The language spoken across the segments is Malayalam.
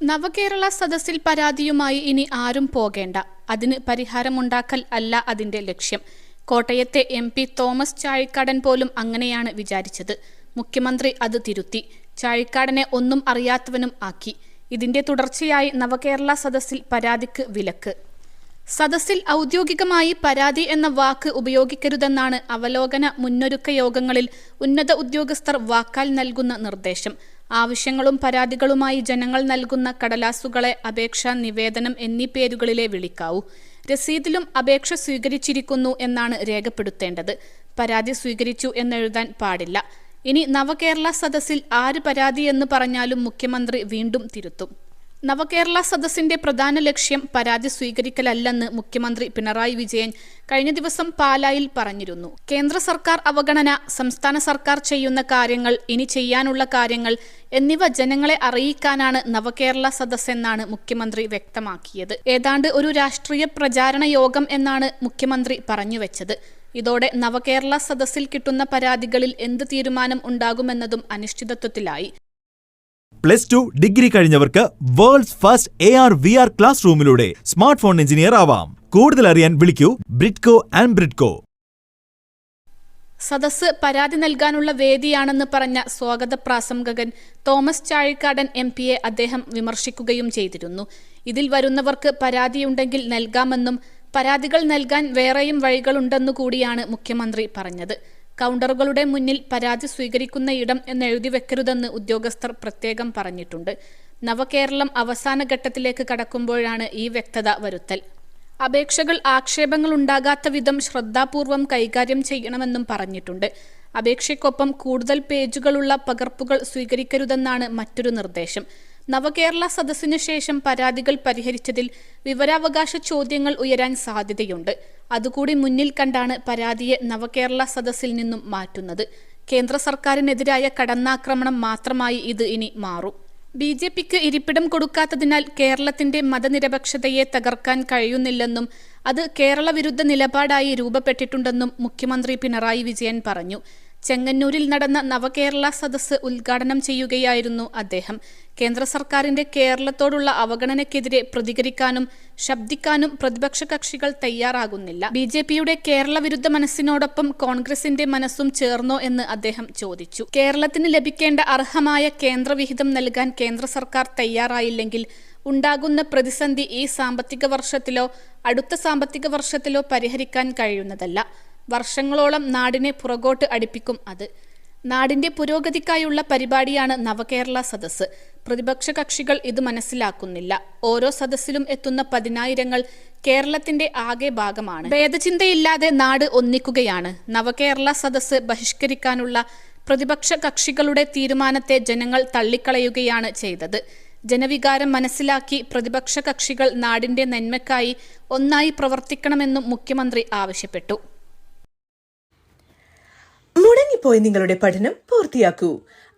നവകേരള സദസ്സിൽ പരാതിയുമായി ഇനി ആരും പോകേണ്ട. അതിന് പരിഹാരമുണ്ടാക്കൽ അല്ല അതിന്റെ ലക്ഷ്യം. കോട്ടയത്തെ MP തോമസ് ചാഴിക്കാടൻ പോലും അങ്ങനെയാണ് വിചാരിച്ചത്. മുഖ്യമന്ത്രി അത് തിരുത്തി. ചാഴിക്കാടനെ ഒന്നും അറിയാത്തവനും ആക്കി. ഇതിന്റെ തുടർച്ചയായി നവകേരള സദസ്സിൽ പരാതിക്ക് വിലക്ക്. സദസ്സിൽ ഔദ്യോഗികമായി പരാതി എന്ന വാക്ക് ഉപയോഗിക്കരുതെന്നാണ് അവലോകന മുന്നൊരുക്ക യോഗങ്ങളിൽ ഉന്നത ഉദ്യോഗസ്ഥർ വാക്കാൽ നൽകുന്ന നിർദ്ദേശം. ആവശ്യങ്ങളും പരാതികളുമായി ജനങ്ങൾ നൽകുന്ന കടലാസുകളെ അപേക്ഷ, നിവേദനം എന്നീ പേരുകളിലേ വിളിക്കാവൂ. രസീതിലും അപേക്ഷ സ്വീകരിച്ചിരിക്കുന്നു എന്നാണ് രേഖപ്പെടുത്തേണ്ടത്. പരാതി സ്വീകരിച്ചു എന്നെഴുതാൻ പാടില്ല. ഇനി നവകേരള സദസ്സിൽ ആര് പരാതി എന്ന് പറഞ്ഞാലും മുഖ്യമന്ത്രി വീണ്ടും തിരുത്തും. നവകേരള സദസ്സിന്റെ പ്രധാന ലക്ഷ്യം പരാതി സ്വീകരിക്കലല്ലെന്ന് മുഖ്യമന്ത്രി പിണറായി വിജയൻ കഴിഞ്ഞ ദിവസം പാലായിൽ പറഞ്ഞിരുന്നു. കേന്ദ്ര സർക്കാർ അവഗണന, സംസ്ഥാന സർക്കാർ ചെയ്യുന്ന കാര്യങ്ങൾ, ഇനി ചെയ്യാനുള്ള കാര്യങ്ങൾ എന്നിവ ജനങ്ങളെ അറിയിക്കാനാണ് നവകേരള സദസ്സ് എന്നാണ് മുഖ്യമന്ത്രി വ്യക്തമാക്കിയത്. ഏതാണ്ട് ഒരു രാഷ്ട്രീയ പ്രചാരണ യോഗം എന്നാണ് മുഖ്യമന്ത്രി പറഞ്ഞുവെച്ചത്. ഇതോടെ നവകേരള സദസ്സിൽ കിട്ടുന്ന പരാതികളിൽ എന്ത് തീരുമാനം ഉണ്ടാകുമെന്നതും അനിശ്ചിതത്വത്തിലായി. +2 ഡിഗ്രി കഴിഞ്ഞവർക്ക് വേൾഡ്സ് ഫസ്റ്റ് AR/VR ക്ലാസ് റൂമിലൂടെ സ്മാർട്ട് ഫോൺ എഞ്ചിനീയർ ആവാം. കൂടുതൽ അറിയാൻ വിളിക്കൂ ബ്രിഡ്കോ ആൻഡ് ബ്രിഡ്കോ. സദസ്സ് പരാതി നൽകാനുള്ള വേദിയാണെന്ന് പറഞ്ഞ സ്വാഗത പ്രാസംഗകൻ തോമസ് ചാഴിക്കാടൻ MPയെ അദ്ദേഹം വിമർശിക്കുകയും ചെയ്തിരുന്നു. ഇതിൽ വരുന്നവർക്ക് പരാതിയുണ്ടെങ്കിൽ നൽകാമെന്നും പരാതികൾ നൽകാൻ വേറെയും വഴികളുണ്ടെന്നു കൂടിയാണ് മുഖ്യമന്ത്രി പറഞ്ഞത്. കൗണ്ടറുകളുടെ മുന്നിൽ പരാതി സ്വീകരിക്കുന്ന ഇടം എന്നെഴുതി വെക്കരുതെന്ന് ഉദ്യോഗസ്ഥർ പ്രത്യേകം പറഞ്ഞിട്ടുണ്ട്. നവകേരളം അവസാന ഘട്ടത്തിലേക്ക് കടക്കുമ്പോഴാണ് ഈ വ്യക്തത വരുത്തൽ. അപേക്ഷകൾ ആക്ഷേപങ്ങൾ ഉണ്ടാകാത്ത വിധം ശ്രദ്ധാപൂർവം കൈകാര്യം ചെയ്യണമെന്നും പറഞ്ഞിട്ടുണ്ട്. അപേക്ഷയ്ക്കൊപ്പം കൂടുതൽ പേജുകളുള്ള പകർപ്പുകൾ സ്വീകരിക്കരുതെന്നാണ് മറ്റൊരു നിർദ്ദേശം. നവകേരള സദസ്സിനു ശേഷം പരാതികൾ പരിഹരിച്ചതിൽ വിവരാവകാശ ചോദ്യങ്ങൾ ഉയരാൻ സാധ്യതയുണ്ട്. അതുകൂടി മുന്നിൽ കണ്ടാണ് പരാതിയെ നവകേരള സദസ്സിൽ നിന്നും മാറ്റുന്നത്. കേന്ദ്ര സർക്കാരിനെതിരായ കടന്നാക്രമണം മാത്രമായി ഇത് ഇനി മാറും. BJPക്ക് ഇരിപ്പിടം കൊടുക്കാത്തതിനാൽ കേരളത്തിന്റെ മതനിരപേക്ഷതയെ തകർക്കാൻ കഴിയുന്നില്ലെന്നും അത് കേരള വിരുദ്ധ നിലപാടായി രൂപപ്പെട്ടിട്ടുണ്ടെന്നും മുഖ്യമന്ത്രി പിണറായി വിജയൻ പറഞ്ഞു. ചെങ്ങന്നൂരിൽ നടന്ന നവകേരള സദസ്സ് ഉദ്ഘാടനം ചെയ്യുകയായിരുന്നു അദ്ദേഹം. കേന്ദ്ര സർക്കാരിന്റെ കേരളത്തോടുള്ള അവഗണനയ്ക്കെതിരെ പ്രതികരിക്കാനും ശബ്ദിക്കാനും പ്രതിപക്ഷ കക്ഷികൾ തയ്യാറാകുന്നില്ല. BJPയുടെ കേരള വിരുദ്ധ മനസ്സിനോടൊപ്പം കോൺഗ്രസിന്റെ മനസ്സും ചേർന്നോ എന്ന് അദ്ദേഹം ചോദിച്ചു. കേരളത്തിന് ലഭിക്കേണ്ട അർഹമായ കേന്ദ്രവിഹിതം നൽകാൻ കേന്ദ്ര സർക്കാർ തയ്യാറായില്ലെങ്കിൽ ഉണ്ടാകുന്ന പ്രതിസന്ധി ഈ സാമ്പത്തിക വർഷത്തിലോ അടുത്ത സാമ്പത്തിക വർഷത്തിലോ പരിഹരിക്കാൻ കഴിയുന്നതല്ല. വർഷങ്ങളോളം നാടിനെ പുറകോട്ട് അടുപ്പിക്കും അത്. നാടിന്റെ പുരോഗതിക്കായുള്ള പരിപാടിയാണ് നവകേരള സദസ്സ്. പ്രതിപക്ഷ കക്ഷികൾ ഇത് മനസ്സിലാക്കുന്നില്ല. ഓരോ സദസ്സിലും എത്തുന്ന പതിനായിരങ്ങൾ കേരളത്തിന്റെ ആകെ ഭാഗമാണ്. ഭേദചിന്തയില്ലാതെ നാട് ഒന്നിക്കുകയാണ്. നവകേരള സദസ്സ് ബഹിഷ്കരിക്കാനുള്ള പ്രതിപക്ഷ കക്ഷികളുടെ തീരുമാനത്തെ ജനങ്ങൾ തള്ളിക്കളയുകയാണ് ചെയ്തത്. ജനവികാരം മനസ്സിലാക്കി പ്രതിപക്ഷ കക്ഷികൾ നാടിന്റെ നന്മയ്ക്കായി ഒന്നായി പ്രവർത്തിക്കണമെന്നും മുഖ്യമന്ത്രി ആവശ്യപ്പെട്ടു. മുടങ്ങിപ്പോയ നിങ്ങളുടെ പഠനം പൂർത്തിയാക്കൂ.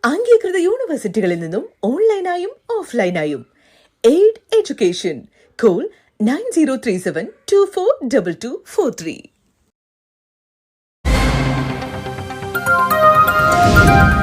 അംഗീകൃത യൂണിവേഴ്സിറ്റികളിൽ നിന്നും ഓൺലൈനായും ഓഫ്ലൈനായും. Aid education. കോൾ 9037242243.